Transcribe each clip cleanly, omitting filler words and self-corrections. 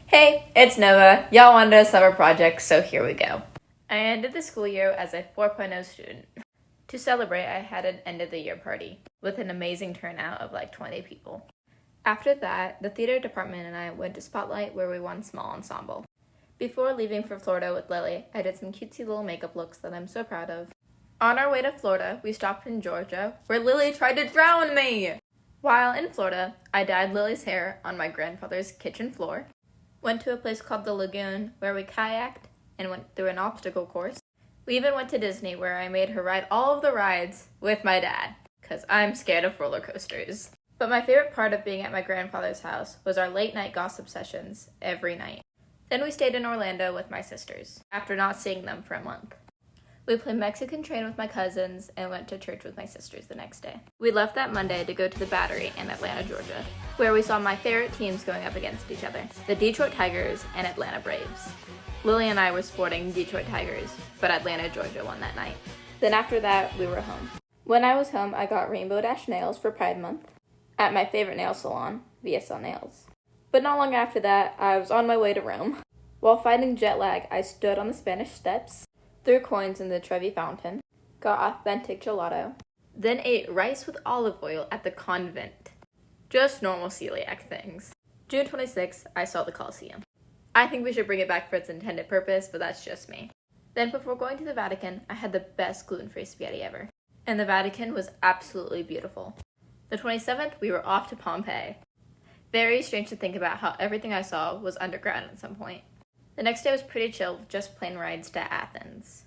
Hey, it's Nova. Y'all wanted a summer project, so here we go. I ended the school year as a 4.0 student. To celebrate, I had an end of the year party with an amazing turnout of like 20 people. After that, the theater department and I went to Spotlight where we won small ensemble. Before leaving for Florida with Lily, I did some cutesy little makeup looks that I'm so proud of. On our way to Florida, we stopped in Georgia where Lily tried to drown me! While in Florida, I dyed Lily's hair on my grandfather's kitchen floor. Went to a place called the Lagoon where we kayaked and went through an obstacle course. We even went to Disney where I made her ride all of the rides with my dad, because I'm scared of roller coasters. But my favorite part of being at my grandfather's house was our late night gossip sessions every night. Then we stayed in Orlando with my sisters, after not seeing them for a month. We played Mexican Train with my cousins and went to church with my sisters the next day. We left that Monday to go to the Battery in Atlanta, Georgia, where we saw my favorite teams going up against each other, the Detroit Tigers and Atlanta Braves. Lily and I were sporting Detroit Tigers, but Atlanta, Georgia won that night. Then after that, we were home. When I was home, I got Rainbow Dash nails for Pride Month at my favorite nail salon, VSL Nails. But not long after that, I was on my way to Rome. While fighting jet lag, I stood on the Spanish Steps, threw coins in the Trevi Fountain, got authentic gelato, then ate rice with olive oil at the convent. Just normal celiac things. June 26th, I saw the Colosseum. I think we should bring it back for its intended purpose, but that's just me. Then before going to the Vatican, I had the best gluten-free spaghetti ever. And the Vatican was absolutely beautiful. The 27th, we were off to Pompeii. Very strange to think about how everything I saw was underground at some point. The next day was pretty chill, with just plane rides to Athens.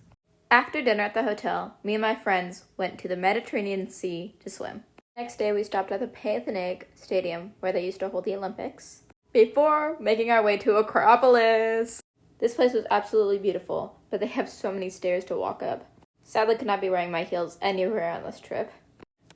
After dinner at the hotel, me and my friends went to the Mediterranean Sea to swim. Next day, we stopped at the Panathinaikos Stadium, where they used to hold the Olympics, before making our way to Acropolis. This place was absolutely beautiful, but they have so many stairs to walk up. Sadly, could not be wearing my heels anywhere on this trip.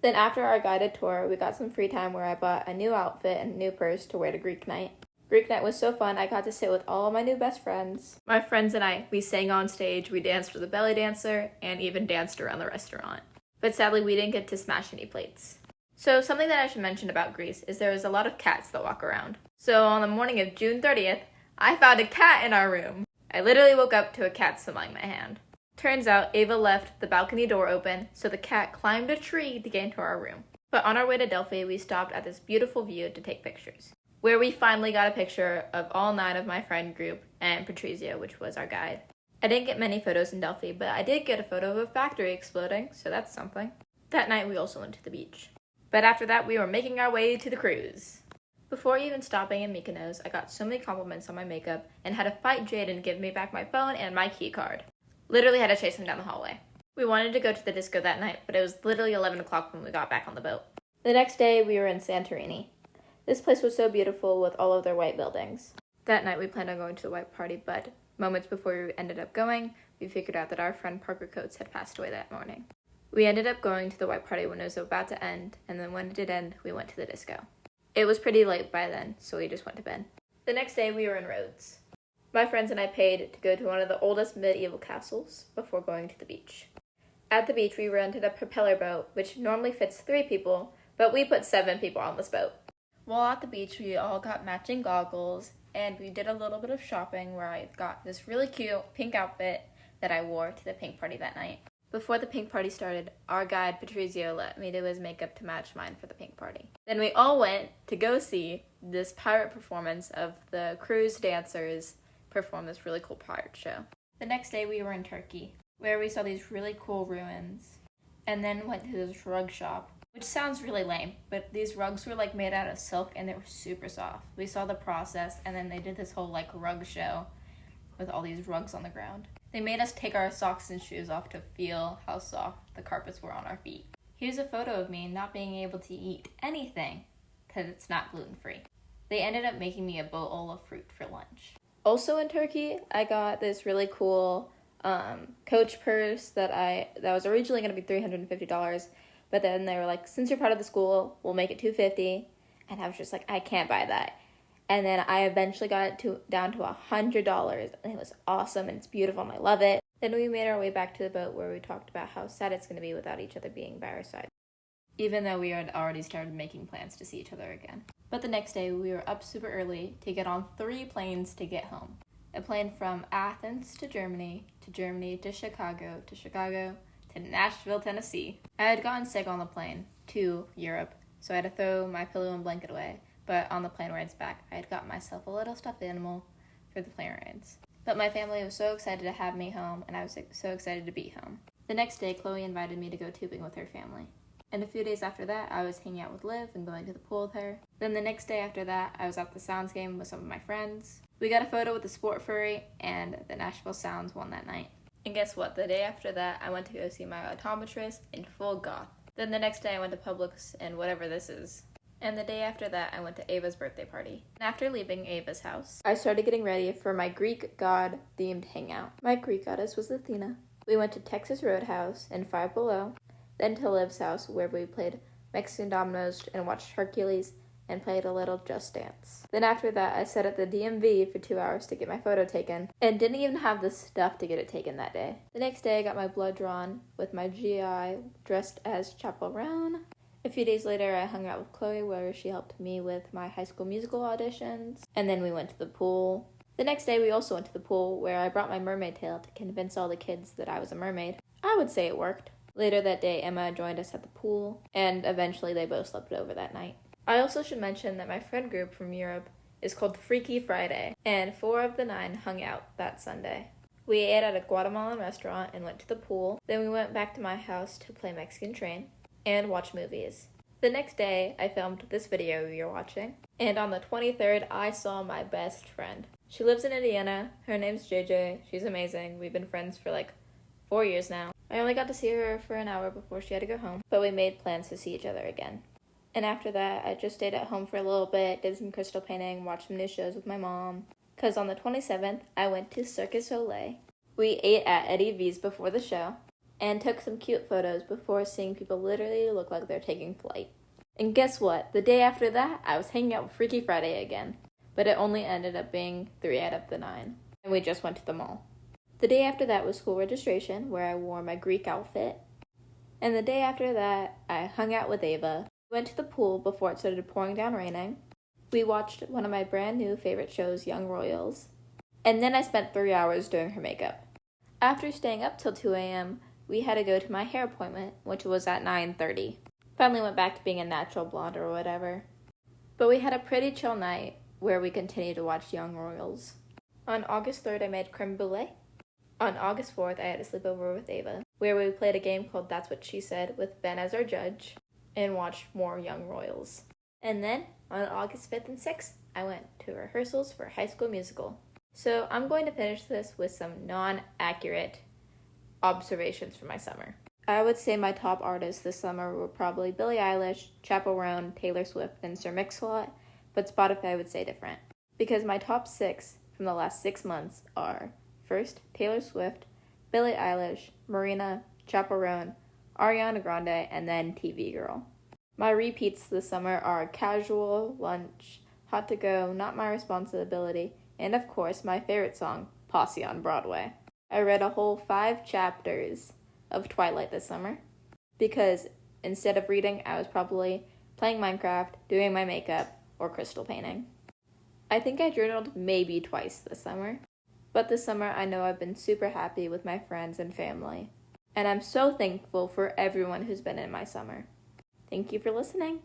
Then after our guided tour, we got some free time where I bought a new outfit and a new purse to wear to Greek night. Greek night was so fun, I got to sit with all of my new best friends. My friends and I, we sang on stage, we danced with a belly dancer, and even danced around the restaurant. But sadly, we didn't get to smash any plates. So something that I should mention about Greece is there is a lot of cats that walk around. So on the morning of June 30th, I found a cat in our room. I literally woke up to a cat smelling my hand. Turns out Ava left the balcony door open, so the cat climbed a tree to get into our room. But on our way to Delphi, we stopped at this beautiful view to take pictures, where we finally got a picture of all 9 of my friend group and Patrizio, which was our guide. I didn't get many photos in Delphi, but I did get a photo of a factory exploding, so that's something. That night, we also went to the beach. But after that, we were making our way to the cruise. Before even stopping in Mykonos, I got so many compliments on my makeup and had to fight Jaden to give me back my phone and my key card. Literally had to chase him down the hallway. We wanted to go to the disco that night, but it was literally 11 o'clock when we got back on the boat. The next day, we were in Santorini. This place was so beautiful with all of their white buildings. That night, we planned on going to the white party, but moments before we ended up going, we figured out that our friend Parker Coates had passed away that morning. We ended up going to the white party when it was about to end, and then when it did end, we went to the disco. It was pretty late by then, so we just went to bed. The next day, we were in Rhodes. My friends and I paid to go to one of the oldest medieval castles before going to the beach. At the beach, we rented a propeller boat, which normally fits 3 people, but we put 7 people on this boat. While at the beach, we all got matching goggles, and we did a little bit of shopping where I got this really cute pink outfit that I wore to the pink party that night. Before the pink party started, our guide Patrizio let me do his makeup to match mine for the pink party. Then we all went to go see this pirate performance of the cruise dancers perform this really cool pirate show. The next day we were in Turkey, where we saw these really cool ruins, and then went to this rug shop, which sounds really lame, but these rugs were like made out of silk and they were super soft. We saw the process, and then they did this whole like rug show with all these rugs on the ground. They made us take our socks and shoes off to feel how soft the carpets were on our feet. Here's a photo of me not being able to eat anything because it's not gluten-free. They ended up making me a bowl of fruit for lunch. Also in Turkey, I got this really cool Coach purse that was originally going to be $350, but then they were like, since you're part of the school, we'll make it $250, and I was just like, I can't buy that. And then I eventually got it down to $100, and it was awesome, and it's beautiful, and I love it. Then we made our way back to the boat where we talked about how sad it's going to be without each other being by our side, even though we had already started making plans to see each other again. But the next day, we were up super early to get on 3 planes to get home. A plane from Athens to Germany to Chicago to Nashville, Tennessee. I had gotten sick on the plane to Europe, so I had to throw my pillow and blanket away. But on the plane rides back, I had got myself a little stuffed animal for the plane rides. But my family was so excited to have me home, and I was so excited to be home. The next day, Chloe invited me to go tubing with her family. And a few days after that, I was hanging out with Liv and going to the pool with her. Then the next day after that, I was at the Sounds game with some of my friends. We got a photo with the Sport Furry, and the Nashville Sounds won that night. And guess what? The day after that, I went to go see my optometrist in full goth. Then the next day, I went to Publix and whatever this is. And the day after that, I went to Ava's birthday party. And after leaving Ava's house, I started getting ready for my Greek god-themed hangout. My Greek goddess was Athena. We went to Texas Roadhouse and Five Below, then to Liv's house where we played Mexican dominoes and watched Hercules and played a little Just Dance. Then after that, I sat at the DMV for 2 hours to get my photo taken and didn't even have the stuff to get it taken that day. The next day, I got my blood drawn with my GI dressed as Chaperone. A few days later, I hung out with Chloe where she helped me with my High School Musical auditions, and then we went to the pool. The next day, we also went to the pool where I brought my mermaid tail to convince all the kids that I was a mermaid. I would say it worked. Later that day, Emma joined us at the pool, and eventually they both slept over that night. I also should mention that my friend group from Europe is called Freaky Friday, and 4 of the 9 hung out that Sunday. We ate at a Guatemalan restaurant and went to the pool. Then we went back to my house to play Mexican Train and watch movies. The next day, I filmed this video you're watching, and on the 23rd, I saw my best friend. She lives in Indiana. Her name's JJ. She's amazing. We've been friends for like 4 years now. I only got to see her for an hour before she had to go home, but we made plans to see each other again. And after that, I just stayed at home for a little bit, did some crystal painting, watched some new shows with my mom. Because on the 27th, I went to Circus Olay. We ate at Eddie V's before the show, and took some cute photos before seeing people literally look like they're taking flight. And guess what? The day after that, I was hanging out with Freaky Friday again, but it only ended up being 3 out of the 9, and we just went to the mall. The day after that was school registration, where I wore my Greek outfit, and the day after that, I hung out with Ava. We went to the pool before it started pouring down raining. We watched one of my brand new favorite shows, Young Royals, and then I spent 3 hours doing her makeup. After staying up till 2 a.m., we had to go to my hair appointment, which was at 9:30. Finally went back to being a natural blonde or whatever. But we had a pretty chill night where we continued to watch Young Royals. On August 3rd, I made creme brulee. On August 4th, I had a sleepover with Ava, where we played a game called That's What She Said with Ben as our judge, and watched more Young Royals. And then, on August 5th and 6th, I went to rehearsals for High School Musical. So I'm going to finish this with some non-accurate observations for my summer. I would say my top artists this summer were probably Billie Eilish, Chappell Roan, Taylor Swift, and Sir Mix-a-Lot, but Spotify would say different. Because my top 6 from the last 6 months are, first, Taylor Swift, Billie Eilish, Marina, Chappell Roan, Ariana Grande, and then TV Girl. My repeats this summer are Casual, Lunch, Hot to Go, Not My Responsibility, and of course my favorite song, Posse on Broadway. I read a whole 5 chapters of Twilight this summer because instead of reading, I was probably playing Minecraft, doing my makeup, or crystal painting. I think I journaled maybe twice this summer, but this summer I know I've been super happy with my friends and family, and I'm so thankful for everyone who's been in my summer. Thank you for listening.